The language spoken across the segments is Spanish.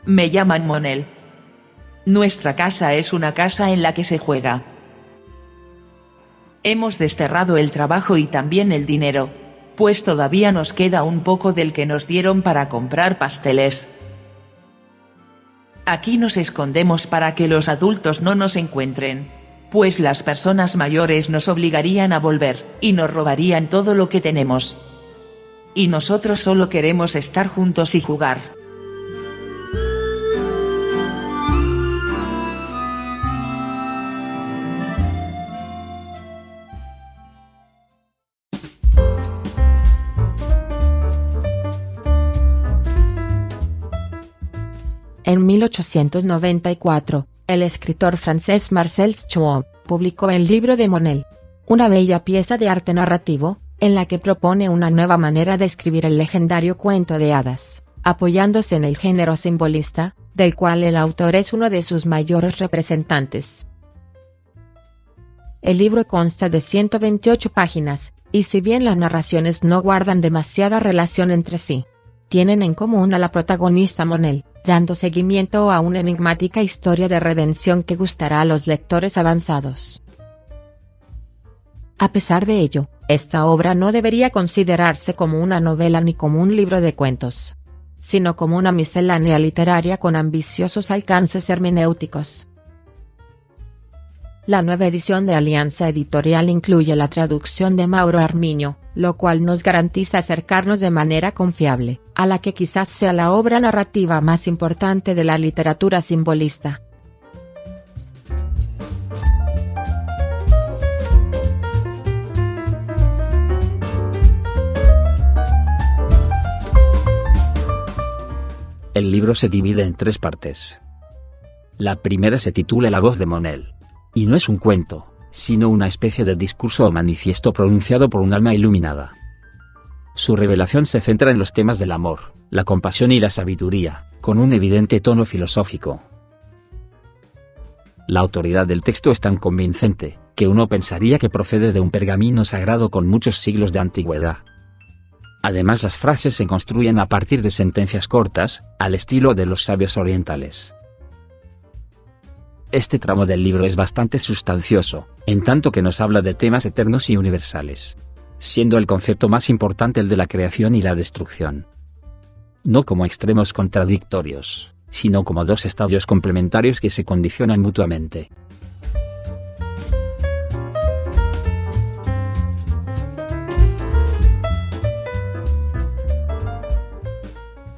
Me llaman Monel. Nuestra casa es una casa en la que se juega. Hemos desterrado el trabajo y también el dinero, pues todavía nos queda un poco del que nos dieron para comprar pasteles. Aquí nos escondemos para que los adultos no nos encuentren, pues las personas mayores nos obligarían a volver, y nos robarían todo lo que tenemos. Y nosotros solo queremos estar juntos y jugar. En 1894, el escritor francés Marcel Schwob publicó el libro de Monel, una bella pieza de arte narrativo, en la que propone una nueva manera de escribir el legendario cuento de hadas, apoyándose en el género simbolista, del cual el autor es uno de sus mayores representantes. El libro consta de 128 páginas, y si bien las narraciones no guardan demasiada relación entre sí, tienen en común a la protagonista Monel, dando seguimiento a una enigmática historia de redención que gustará a los lectores avanzados. A pesar de ello, esta obra no debería considerarse como una novela ni como un libro de cuentos, sino como una miscelánea literaria con ambiciosos alcances hermenéuticos. La nueva edición de Alianza Editorial incluye la traducción de Mauro Armiño, lo cual nos garantiza acercarnos de manera confiable a la que quizás sea la obra narrativa más importante de la literatura simbolista. El libro se divide en 3 partes. La primera se titula La voz de Monel. Y no es un cuento, sino una especie de discurso o manifiesto pronunciado por un alma iluminada. Su revelación se centra en los temas del amor, la compasión y la sabiduría, con un evidente tono filosófico. La autoridad del texto es tan convincente, que uno pensaría que procede de un pergamino sagrado con muchos siglos de antigüedad. Además, las frases se construyen a partir de sentencias cortas, al estilo de los sabios orientales. Este tramo del libro es bastante sustancioso, en tanto que nos habla de temas eternos y universales, siendo el concepto más importante el de la creación y la destrucción. No como extremos contradictorios, sino como 2 estadios complementarios que se condicionan mutuamente.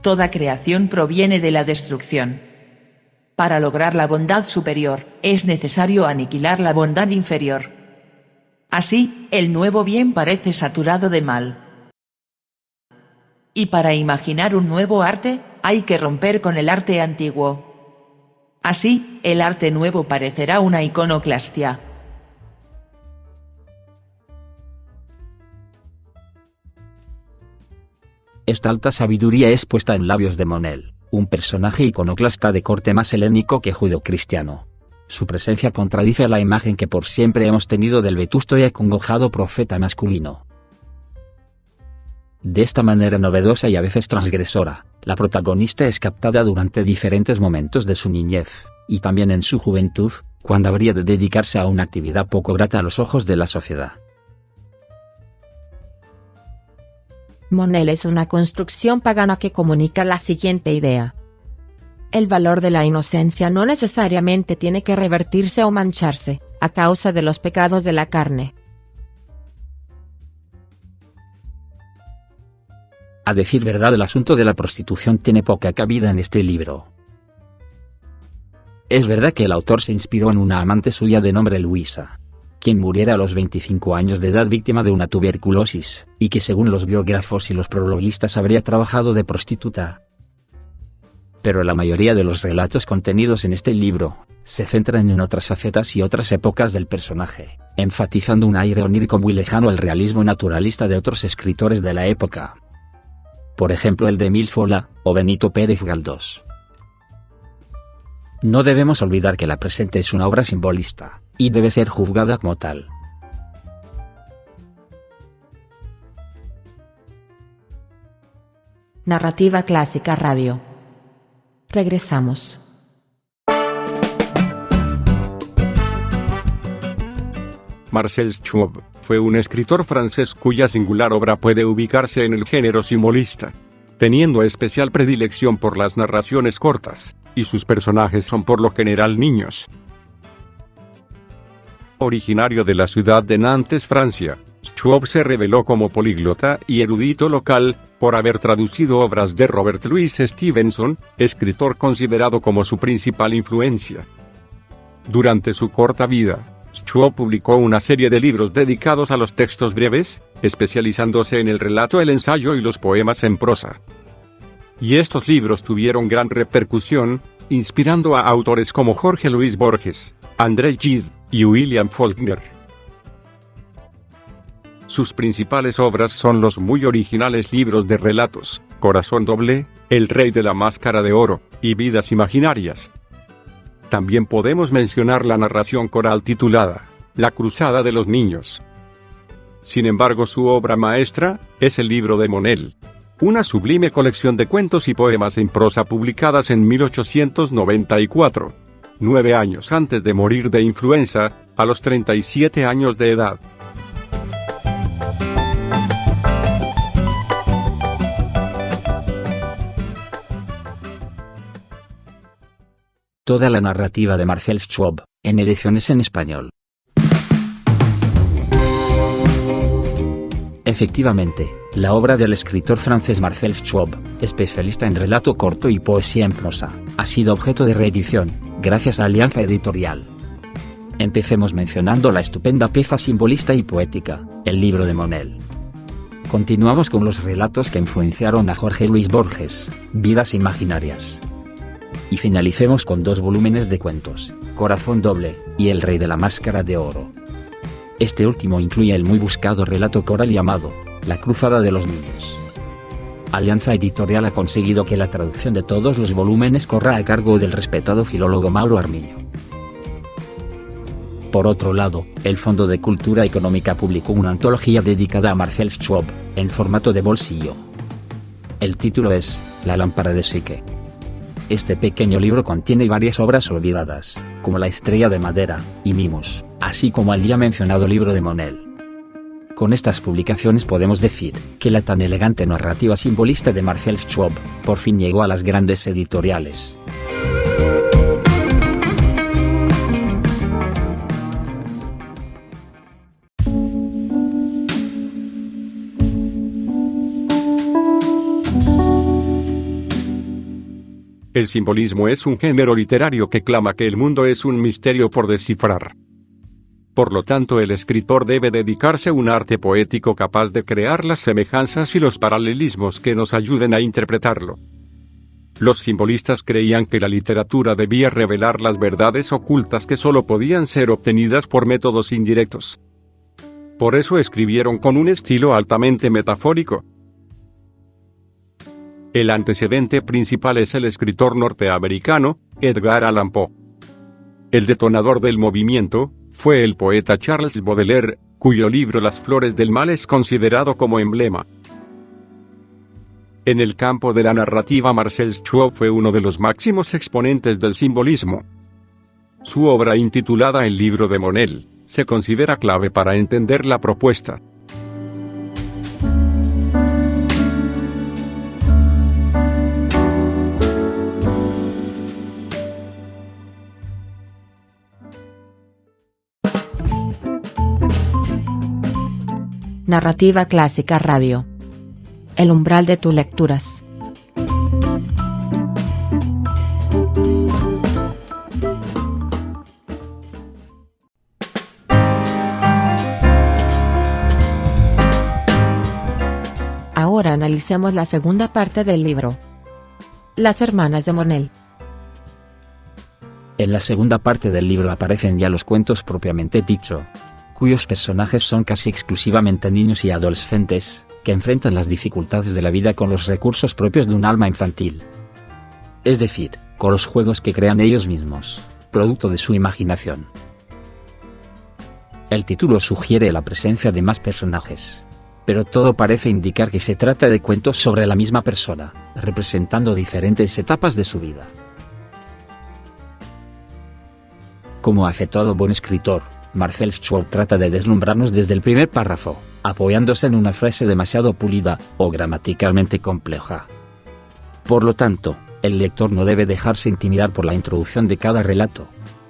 Toda creación proviene de la destrucción. Para lograr la bondad superior, es necesario aniquilar la bondad inferior. Así, el nuevo bien parece saturado de mal. Y para imaginar un nuevo arte, hay que romper con el arte antiguo. Así, el arte nuevo parecerá una iconoclastia. Esta alta sabiduría es puesta en labios de Monel, un personaje iconoclasta de corte más helénico que judeocristiano. Su presencia contradice la imagen que por siempre hemos tenido del vetusto y acongojado profeta masculino. De esta manera novedosa y a veces transgresora, la protagonista es captada durante diferentes momentos de su niñez, y también en su juventud, cuando habría de dedicarse a una actividad poco grata a los ojos de la sociedad. Monel es una construcción pagana que comunica la siguiente idea. El valor de la inocencia no necesariamente tiene que revertirse o mancharse, a causa de los pecados de la carne. A decir verdad, el asunto de la prostitución tiene poca cabida en este libro. Es verdad que el autor se inspiró en una amante suya de nombre Luisa, quien muriera a los 25 años de edad víctima de una tuberculosis, y que según los biógrafos y los prologuistas habría trabajado de prostituta. Pero la mayoría de los relatos contenidos en este libro, se centran en otras facetas y otras épocas del personaje, enfatizando un aire onírico muy lejano al realismo naturalista de otros escritores de la época. Por ejemplo el de Émile Zola, o Benito Pérez Galdós. No debemos olvidar que la presente es una obra simbolista, y debe ser juzgada como tal. Narrativa Clásica Radio. Regresamos. Marcel Schwab fue un escritor francés cuya singular obra puede ubicarse en el género simbolista, teniendo especial predilección por las narraciones cortas, y sus personajes son por lo general niños. Originario de la ciudad de Nantes, Francia, Schwab se reveló como políglota y erudito local, por haber traducido obras de Robert Louis Stevenson, escritor considerado como su principal influencia. Durante su corta vida, Schwab publicó una serie de libros dedicados a los textos breves, especializándose en el relato, el ensayo y los poemas en prosa. Y estos libros tuvieron gran repercusión, inspirando a autores como Jorge Luis Borges, André Gide y William Faulkner. Sus principales obras son los muy originales libros de relatos, Corazón Doble, El Rey de la Máscara de Oro, y Vidas Imaginarias. También podemos mencionar la narración coral titulada La Cruzada de los Niños. Sin embargo, su obra maestra es el libro de Monel, una sublime colección de cuentos y poemas en prosa publicadas en 1894, 9 años antes de morir de influenza, a los 37 años de edad. Toda la narrativa de Marcel Schwab, en ediciones en español. Efectivamente, la obra del escritor francés Marcel Schwab, especialista en relato corto y poesía en prosa, ha sido objeto de reedición, gracias a Alianza Editorial. Empecemos mencionando la estupenda pieza simbolista y poética, el libro de Monel. Continuamos con los relatos que influenciaron a Jorge Luis Borges, Vidas Imaginarias. Y finalicemos con 2 volúmenes de cuentos, Corazón Doble, y El Rey de la Máscara de Oro. Este último incluye el muy buscado relato coral llamado, La Cruzada de los Niños. Alianza Editorial ha conseguido que la traducción de todos los volúmenes corra a cargo del respetado filólogo Mauro Armiño. Por otro lado, el Fondo de Cultura Económica publicó una antología dedicada a Marcel Schwab, en formato de bolsillo. El título es, La Lámpara de Psique. Este pequeño libro contiene varias obras olvidadas, como La Estrella de Madera, y Mimos, así como el ya mencionado libro de Monel. Con estas publicaciones podemos decir, que la tan elegante narrativa simbolista de Marcel Schwab, por fin llegó a las grandes editoriales. El simbolismo es un género literario que clama que el mundo es un misterio por descifrar. Por lo tanto, el escritor debe dedicarse a un arte poético capaz de crear las semejanzas y los paralelismos que nos ayuden a interpretarlo. Los simbolistas creían que la literatura debía revelar las verdades ocultas que solo podían ser obtenidas por métodos indirectos. Por eso escribieron con un estilo altamente metafórico. El antecedente principal es el escritor norteamericano, Edgar Allan Poe. El detonador del movimiento fue el poeta Charles Baudelaire, cuyo libro Las Flores del Mal es considerado como emblema. En el campo de la narrativa, Marcel Schwab fue uno de los máximos exponentes del simbolismo. Su obra, intitulada El libro de Monel, se considera clave para entender la propuesta. Narrativa Clásica Radio. El umbral de tus lecturas. Ahora analicemos la segunda parte del libro. Las hermanas de Monel. En la segunda parte del libro aparecen ya los cuentos propiamente dicho, cuyos personajes son casi exclusivamente niños y adolescentes, que enfrentan las dificultades de la vida con los recursos propios de un alma infantil. Es decir, con los juegos que crean ellos mismos, producto de su imaginación. El título sugiere la presencia de más personajes, pero todo parece indicar que se trata de cuentos sobre la misma persona, representando diferentes etapas de su vida. Como hace todo buen escritor, Marcel Schwab trata de deslumbrarnos desde el primer párrafo, apoyándose en una frase demasiado pulida, o gramaticalmente compleja. Por lo tanto, el lector no debe dejarse intimidar por la introducción de cada relato,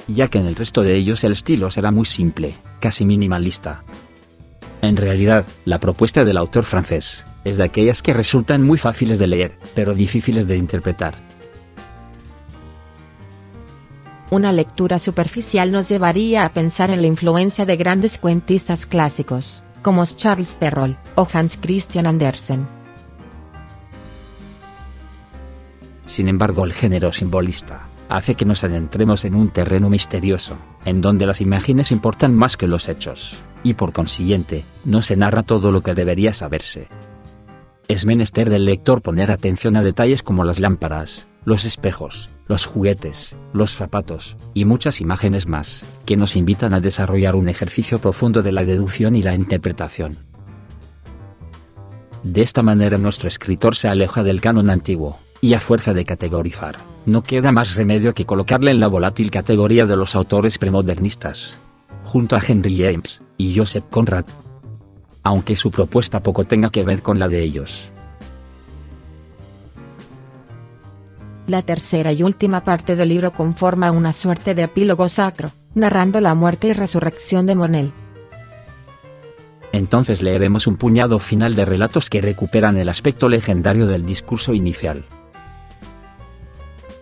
ya que en el resto de ellos el estilo será muy simple, casi minimalista. En realidad, la propuesta del autor francés es de aquellas que resultan muy fáciles de leer, pero difíciles de interpretar. Una lectura superficial nos llevaría a pensar en la influencia de grandes cuentistas clásicos, como Charles Perrault o Hans Christian Andersen. Sin embargo, el género simbolista hace que nos adentremos en un terreno misterioso, en donde las imágenes importan más que los hechos, y por consiguiente, no se narra todo lo que debería saberse. Es menester del lector poner atención a detalles como las lámparas, los espejos, los juguetes, los zapatos, y muchas imágenes más, que nos invitan a desarrollar un ejercicio profundo de la deducción y la interpretación. De esta manera nuestro escritor se aleja del canon antiguo, y a fuerza de categorizar, no queda más remedio que colocarle en la volátil categoría de los autores premodernistas, junto a Henry James y Joseph Conrad, aunque su propuesta poco tenga que ver con la de ellos. La tercera y última parte del libro conforma una suerte de epílogo sacro, narrando la muerte y resurrección de Monel. Entonces leeremos un puñado final de relatos que recuperan el aspecto legendario del discurso inicial.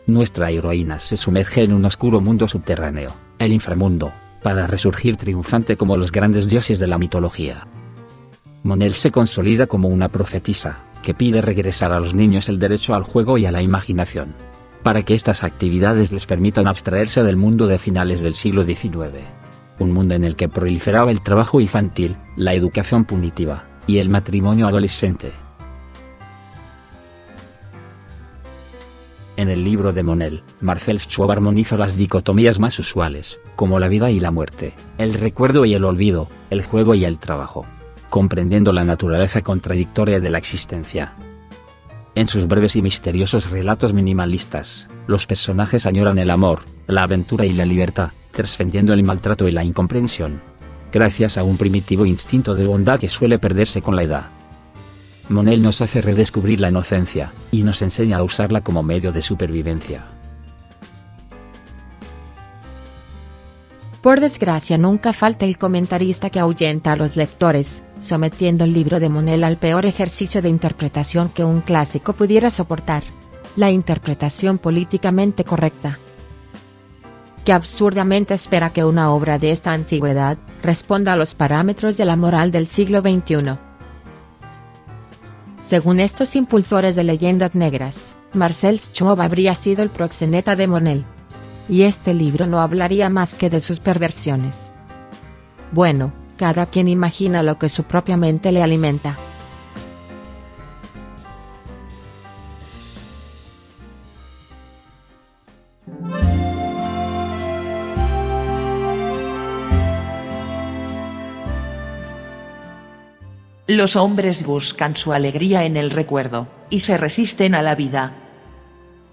Nuestra heroína se sumerge en un oscuro mundo subterráneo, el inframundo, para resurgir triunfante como los grandes dioses de la mitología. Monel se consolida como una profetisa, que pide regresar a los niños el derecho al juego y a la imaginación, para que estas actividades les permitan abstraerse del mundo de finales del siglo XIX. Un mundo en el que proliferaba el trabajo infantil, la educación punitiva, y el matrimonio adolescente. En el libro de Monel, Marcel Schwab armoniza las dicotomías más usuales, como la vida y la muerte, el recuerdo y el olvido, el juego y el trabajo, comprendiendo la naturaleza contradictoria de la existencia. En sus breves y misteriosos relatos minimalistas, los personajes añoran el amor, la aventura y la libertad, trascendiendo el maltrato y la incomprensión, gracias a un primitivo instinto de bondad que suele perderse con la edad. Monel nos hace redescubrir la inocencia, y nos enseña a usarla como medio de supervivencia. Por desgracia, nunca falta el comentarista que ahuyenta a los lectores, sometiendo el libro de Monel al peor ejercicio de interpretación que un clásico pudiera soportar: la interpretación políticamente correcta, que absurdamente espera que una obra de esta antigüedad responda a los parámetros de la moral del siglo XXI. Según estos impulsores de leyendas negras, Marcel Schwab habría sido el proxeneta de Monel. Y este libro no hablaría más que de sus perversiones. Bueno, cada quien imagina lo que su propia mente le alimenta. Los hombres buscan su alegría en el recuerdo, y se resisten a la vida.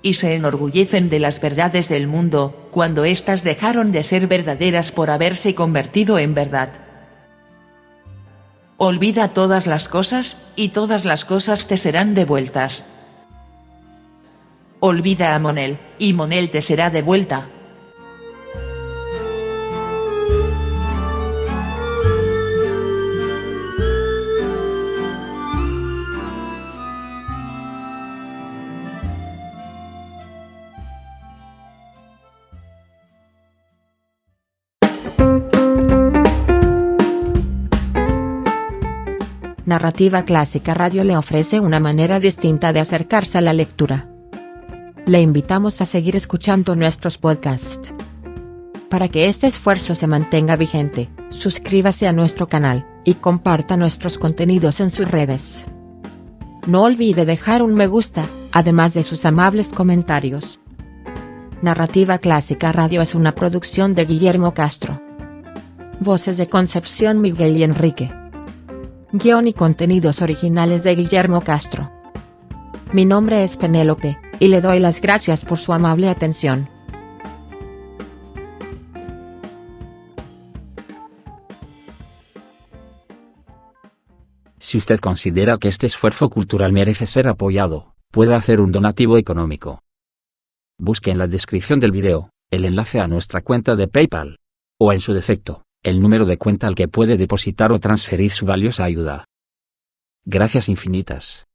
Y se enorgullecen de las verdades del mundo, cuando éstas dejaron de ser verdaderas por haberse convertido en verdad. Olvida todas las cosas, y todas las cosas te serán devueltas. Olvida a Monel, y Monel te será devuelta. Narrativa Clásica Radio le ofrece una manera distinta de acercarse a la lectura. Le invitamos a seguir escuchando nuestros podcasts. Para que este esfuerzo se mantenga vigente, suscríbase a nuestro canal, y comparta nuestros contenidos en sus redes. No olvide dejar un me gusta, además de sus amables comentarios. Narrativa Clásica Radio es una producción de Guillermo Castro. Voces de Concepción, Miguel y Enrique. Guión y contenidos originales de Guillermo Castro. Mi nombre es Penélope, y le doy las gracias por su amable atención. Si usted considera que este esfuerzo cultural merece ser apoyado, puede hacer un donativo económico. Busque en la descripción del video el enlace a nuestra cuenta de PayPal. O en su defecto, el número de cuenta al que puede depositar o transferir su valiosa ayuda. Gracias infinitas.